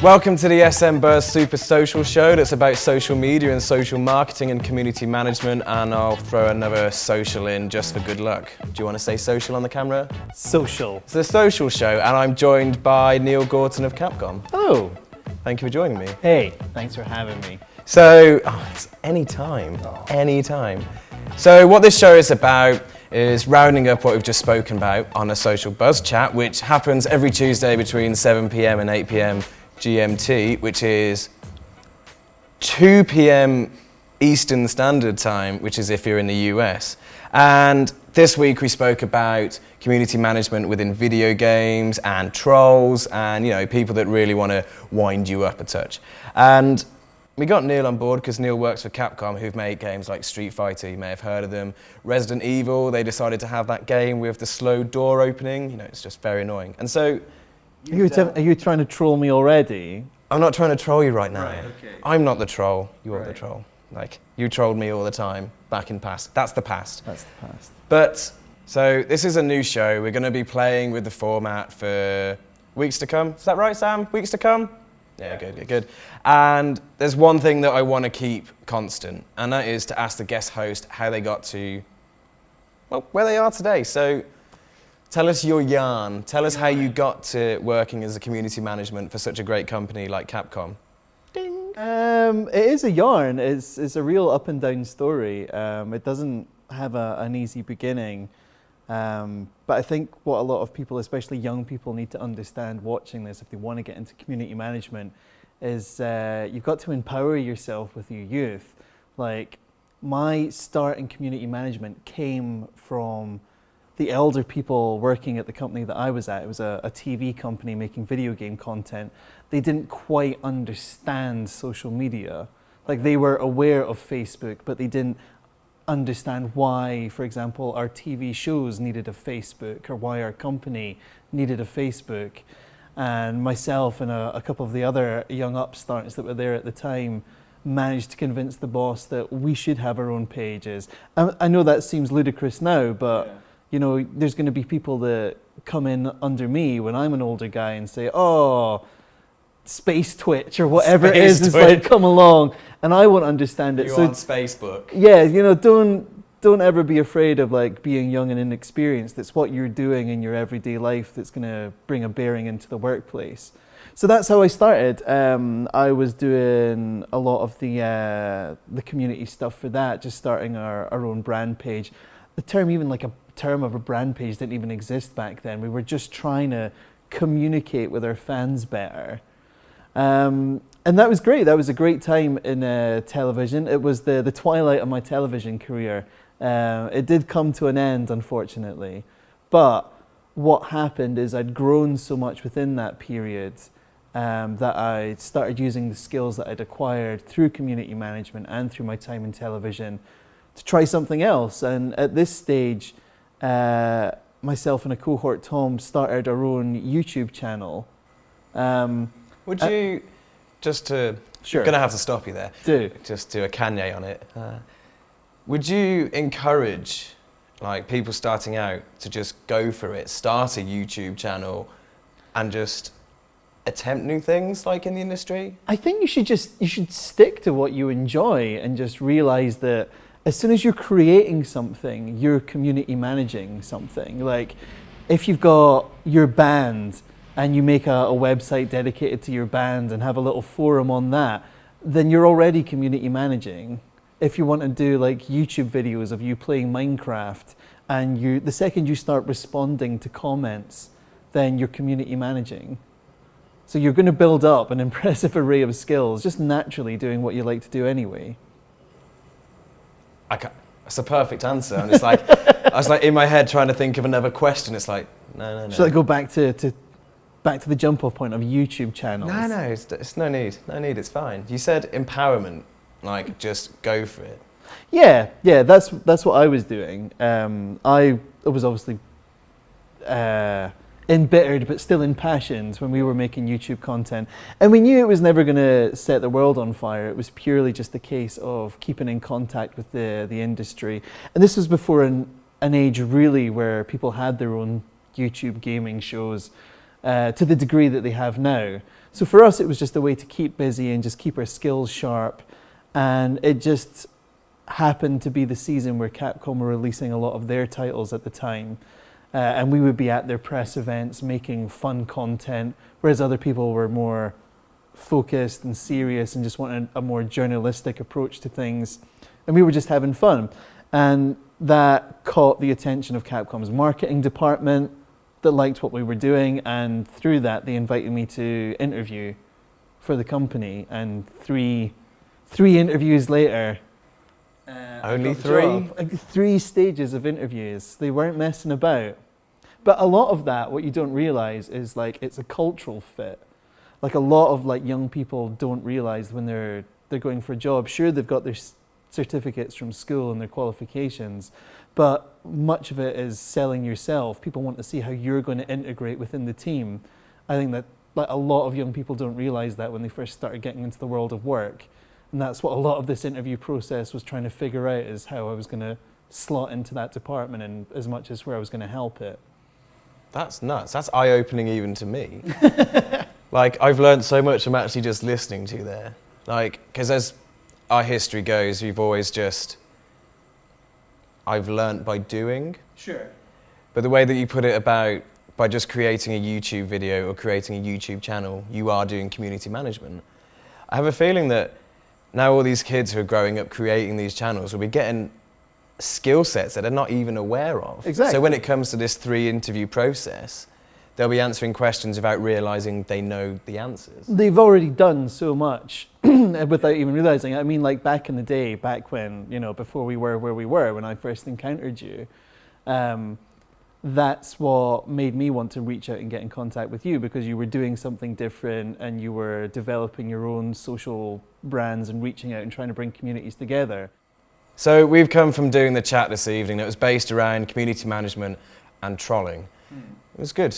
Welcome to the SM Buzz Super Social Show that's about social media and social marketing and community management, and I'll throw another social in just for good luck. Do you want to say social on the camera? Social. It's a social show and I'm joined by Neil Gorton of Capcom. Hello. Thank you for joining me. Hey, thanks for having me. So, it's anytime. So what this show is about is rounding up what we've just spoken about on a social buzz chat, which happens every Tuesday between 7 p.m. and 8 p.m. GMT, which is 2 p.m. Eastern Standard Time, which is if you're in the US. And this week we spoke about community management within video games and trolls and, you know, people that really want to wind you up a touch. And we got Neil on board because Neil works for Capcom, who've made games like Street Fighter, you may have heard of them. Resident Evil, they decided to have that game with the slow door opening. You know, it's just very annoying. And so Are you trying to troll me already? I'm not trying to troll you right now. Right, okay. I'm not the troll, you're Right. the troll. Like, you trolled me all the time back in past. That's the past. That's the past. But, so this is a new show. We're going to be playing with the format for weeks to come. Is that right, Sam? Weeks to come? Yeah, good. And there's one thing that I want to keep constant, and that is to ask the guest host how they got to, well, where they are today. So, tell us your yarn. Tell us how you got to working as a community management for such a great company like Capcom. Ding. It is a yarn. It's a real up and down story. It doesn't have an easy beginning. But I think what a lot of people, especially young people, need to understand watching this if they want to get into community management is you've got to empower yourself with your youth. Like, my start in community management came from the elder people working at the company that I was at. It was a TV company making video game content. They didn't quite understand social media. Like, they were aware of Facebook, but they didn't understand why, for example, our TV shows needed a Facebook or why our company needed a Facebook. And myself and a couple of the other young upstarts that were there at the time managed to convince the boss that we should have our own pages. I know that seems ludicrous now, but yeah. You know, there's going to be people that come in under me when I'm an older guy and say, oh, Space Twitch or whatever it is like, come along, and I won't understand it. You want Facebook. Yeah, you know, don't ever be afraid of like being young and inexperienced. It's what you're doing in your everyday life that's going to bring a bearing into the workplace. So that's how I started. I was doing a lot of the community stuff for that, just starting our own brand page. The term, even like a term of a brand page, didn't even exist back then. We were just trying to communicate with our fans better. And that was great. That was a great time in television. It was the twilight of my television career. It did come to an end, unfortunately. But what happened is I'd grown so much within that period that I started using the skills that I'd acquired through community management and through my time in television to try something else. And at this stage, myself and a cohort, Tom, started our own YouTube channel. Would you, just to, sure. I'm going to have to stop you there. Do. Just do a Kanye on it. Would you encourage like people starting out to just go for it, start a YouTube channel and just attempt new things like in the industry? I think you should stick to what you enjoy and just realize that as soon as you're creating something, you're community managing something. Like, if you've got your band and you make a website dedicated to your band and have a little forum on that, then you're already community managing. If you want to do like YouTube videos of you playing Minecraft and the second you start responding to comments, then you're community managing. So you're going to build up an impressive array of skills just naturally doing what you like to do anyway. It's a perfect answer. And it's like, I was like in my head trying to think of another question. It's like, no. Should I go back to the jump off point of YouTube channels? No, it's no need. It's fine. You said empowerment, like just go for it. Yeah, that's what I was doing. I was obviously embittered but still impassioned when we were making YouTube content. And we knew it was never going to set the world on fire. It was purely just a case of keeping in contact with the industry. And this was before an age really where people had their own YouTube gaming shows to the degree that they have now. So for us, it was just a way to keep busy and just keep our skills sharp. And it just happened to be the season where Capcom were releasing a lot of their titles at the time. And we would be at their press events making fun content, whereas other people were more focused and serious and just wanted a more journalistic approach to things. And we were just having fun. And that caught the attention of Capcom's marketing department that liked what we were doing. And through that, they invited me to interview for the company. And three interviews later, Only 3? 3 stages of interviews. They weren't messing about. But a lot of that, what you don't realize is like it's a cultural fit. Like a lot of like young people don't realize when they're going for a job. Sure, they've got their certificates from school and their qualifications, but much of it is selling yourself. People want to see how you're going to integrate within the team. I think that like a lot of young people don't realize that when they first started getting into the world of work. And that's what a lot of this interview process was trying to figure out, is how I was going to slot into that department and as much as where I was going to help it. That's nuts. That's eye-opening even to me. Like, I've learned so much from actually just listening to you there. Like, because as our history goes, we've always just, I've learned by doing. Sure. But the way that you put it about, by just creating a YouTube video or creating a YouTube channel, you are doing community management. I have a feeling that now all these kids who are growing up creating these channels will be getting skill sets that they're not even aware of. Exactly. So when it comes to this 3-interview process, they'll be answering questions without realizing they know the answers. They've already done so much without even realizing it. I mean, like back in the day, back when, you know, before we were where we were, when I first encountered you, that's what made me want to reach out and get in contact with you, because you were doing something different and you were developing your own social brands and reaching out and trying to bring communities together. So we've come from doing the chat this evening that was based around community management and trolling. It was good.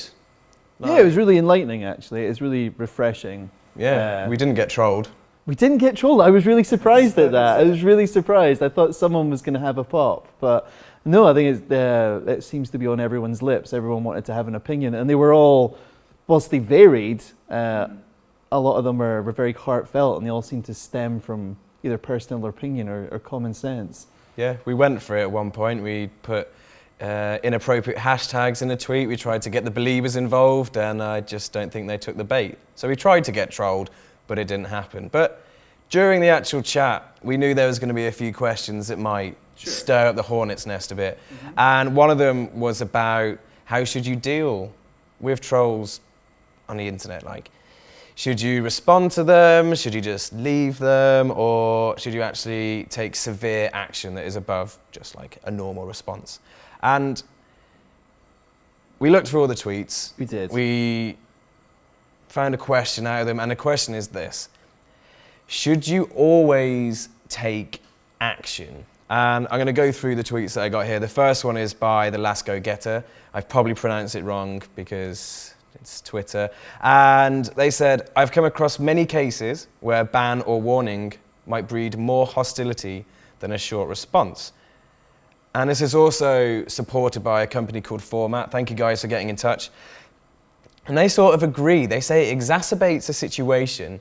Yeah, it was really enlightening, actually. It was really refreshing. Yeah, we didn't get trolled. We didn't get trolled. I was really surprised at that. I was really surprised. I thought someone was going to have a pop, but no, I think it seems to be on everyone's lips. Everyone wanted to have an opinion, and they were all, whilst they varied, a lot of them were very heartfelt, and they all seemed to stem from either personal opinion or common sense. Yeah, we went for it at one point. We put inappropriate hashtags in a tweet. We tried to get the believers involved, and I just don't think they took the bait. So we tried to get trolled, but it didn't happen. But during the actual chat, we knew there was going to be a few questions that might stir up the hornet's nest a bit. And one of them was about how should you deal with trolls on the internet? Like, should you respond to them? Should you just leave them? Or should you actually take severe action that is above just like a normal response? And we looked through all the tweets. We did. We found a question out of them, and the question is this: should you always take action? And I'm going to go through the tweets that I got here. The first one is by the Last Go Getter. I've probably pronounced it wrong because it's Twitter. And they said, I've come across many cases where a ban or warning might breed more hostility than a short response. And this is also supported by a company called Format. Thank you guys for getting in touch. And they sort of agree. They say it exacerbates a situation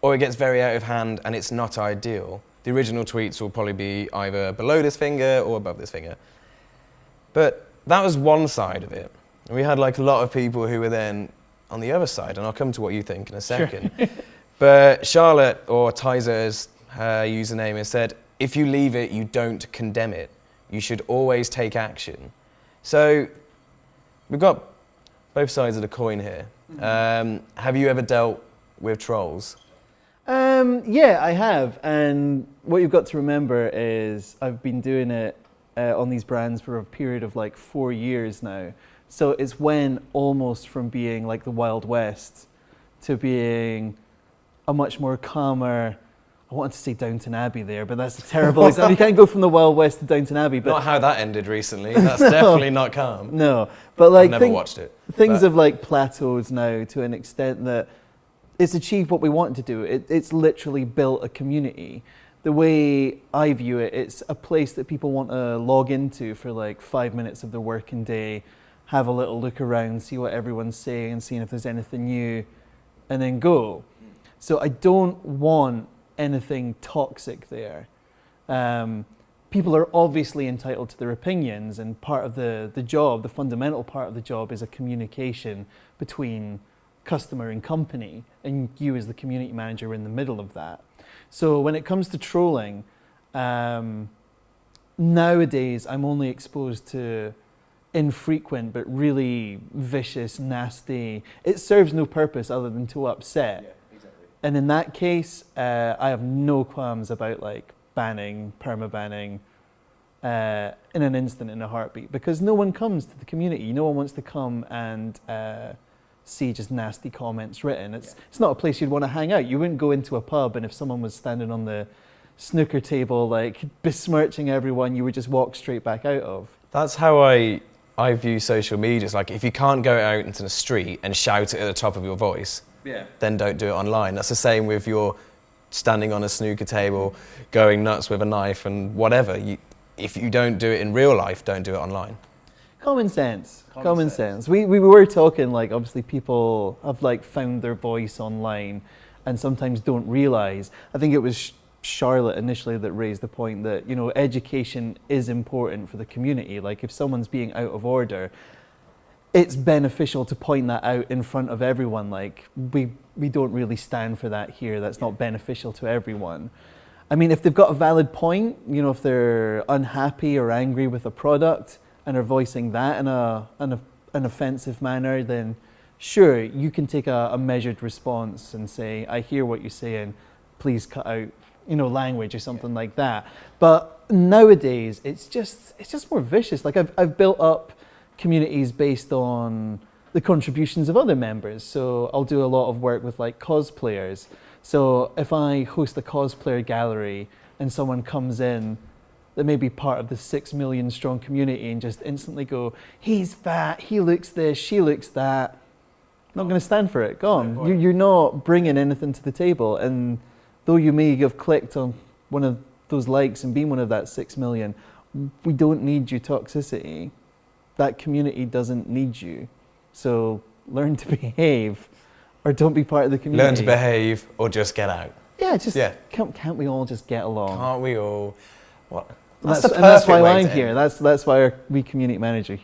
or it gets very out of hand and it's not ideal. The original tweets will probably be either below this finger or above this finger. But that was one side of it. And we had like a lot of people who were then on the other side, and I'll come to what you think in a second. Sure. But Charlotte, or Tizer as her username, has said, if you leave it, you don't condemn it. You should always take action. So we've got both sides of the coin here. Have you ever dealt with trolls? Yeah, I have. And what you've got to remember is I've been doing it on these brands for a period of like 4 years now. So it's went almost from being like the Wild West to being a much more calmer, I wanted to say Downton Abbey there, but that's a terrible example. You can't go from the Wild West to Downton Abbey. But Not how that ended recently. That's definitely not calm. no, but like I've never watched it. Things but- have like plateaued now to an extent that it's achieved what we wanted to do. It's literally built a community. The way I view it, it's a place that people want to log into for like 5 minutes of their working day, have a little look around, see what everyone's saying and seeing if there's anything new, and then go. So I don't want anything toxic there. People are obviously entitled to their opinions, and part of the job, the fundamental part of the job, is a communication between customer and company, and you as the community manager are in the middle of that. So when it comes to trolling, nowadays I'm only exposed to infrequent but really vicious, nasty. It serves no purpose other than to upset. Yeah, exactly. And in that case, I have no qualms about like banning, perma-banning in an instant, in a heartbeat, because no one comes to the community. No one wants to come and see just nasty comments written. It's not a place you'd want to hang out. You wouldn't go into a pub and if someone was standing on the snooker table like besmirching everyone, you would just walk straight back out of. That's how I view social media. It's like if you can't go out into the street and shout it at the top of your voice, then don't do it online. That's the same with your standing on a snooker table, going nuts with a knife and whatever. If you don't do it in real life, don't do it online. Common sense. Common sense. We were talking like obviously people have like found their voice online and sometimes don't realize. I think it was Charlotte initially that raised the point that, you know, education is important for the community. Like if someone's being out of order, it's beneficial to point that out in front of everyone. Like we don't really stand for that here. That's not beneficial to everyone. I mean, if they've got a valid point, you know, if they're unhappy or angry with a product and are voicing that in an offensive manner, then sure, you can take a measured response and say, I hear what you're saying, please cut out, you know, language or something like that. But nowadays, it's just more vicious. Like I've built up communities based on the contributions of other members. So I'll do a lot of work with like cosplayers. So if I host a cosplayer gallery and someone comes in that may be part of the 6 million strong community and just instantly go, he's fat, he looks this, she looks that, not going to stand for it, go on. You're not bringing anything to the table. And though you may have clicked on one of those likes and been one of that 6 million, we don't need your toxicity. That community doesn't need you. So learn to behave or don't be part of the community. Learn to behave or just get out. Yeah, can't we all just get along? Can't we all? What? That's why I'm here. That's why we community manager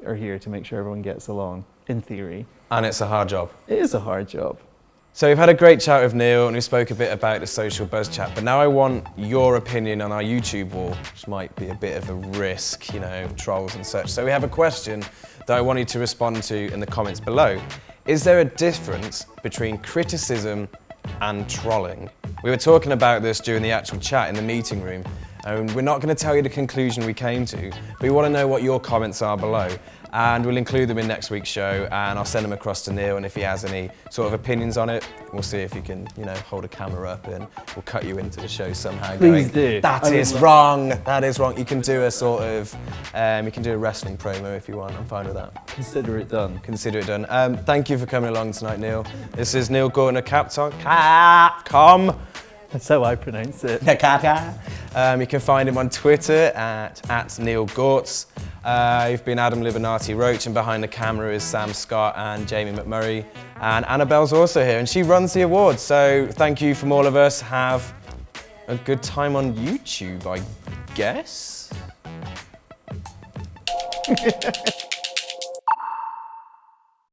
are here to make sure everyone gets along, in theory. And it's a hard job. It is a hard job. So we've had a great chat with Neil and we spoke a bit about the social buzz chat, but now I want your opinion on our YouTube wall, which might be a bit of a risk, you know, trolls and such. So we have a question that I want you to respond to in the comments below. Is there a difference between criticism and trolling? We were talking about this during the actual chat in the meeting room, and we're not going to tell you the conclusion we came to, but we want to know what your comments are below. And we'll include them in next week's show, and I'll send them across to Neil, and if he has any sort of opinions on it, we'll see if he can, you know, hold a camera up and we'll cut you into the show somehow. Please do. That is wrong. That is wrong. You can do a sort of, you can do a wrestling promo if you want. I'm fine with that. Consider it done. Consider it done. Thank you for coming along tonight, Neil. This is Neil Gorton of Capcom. That's how I pronounce it. You can find him on Twitter at Neil Gortz. You've been Adam Libanati Roach, and behind the camera is Sam Scott and Jamie McMurray. And Annabelle's also here, and she runs the awards. So thank you from all of us. Have a good time on YouTube, I guess.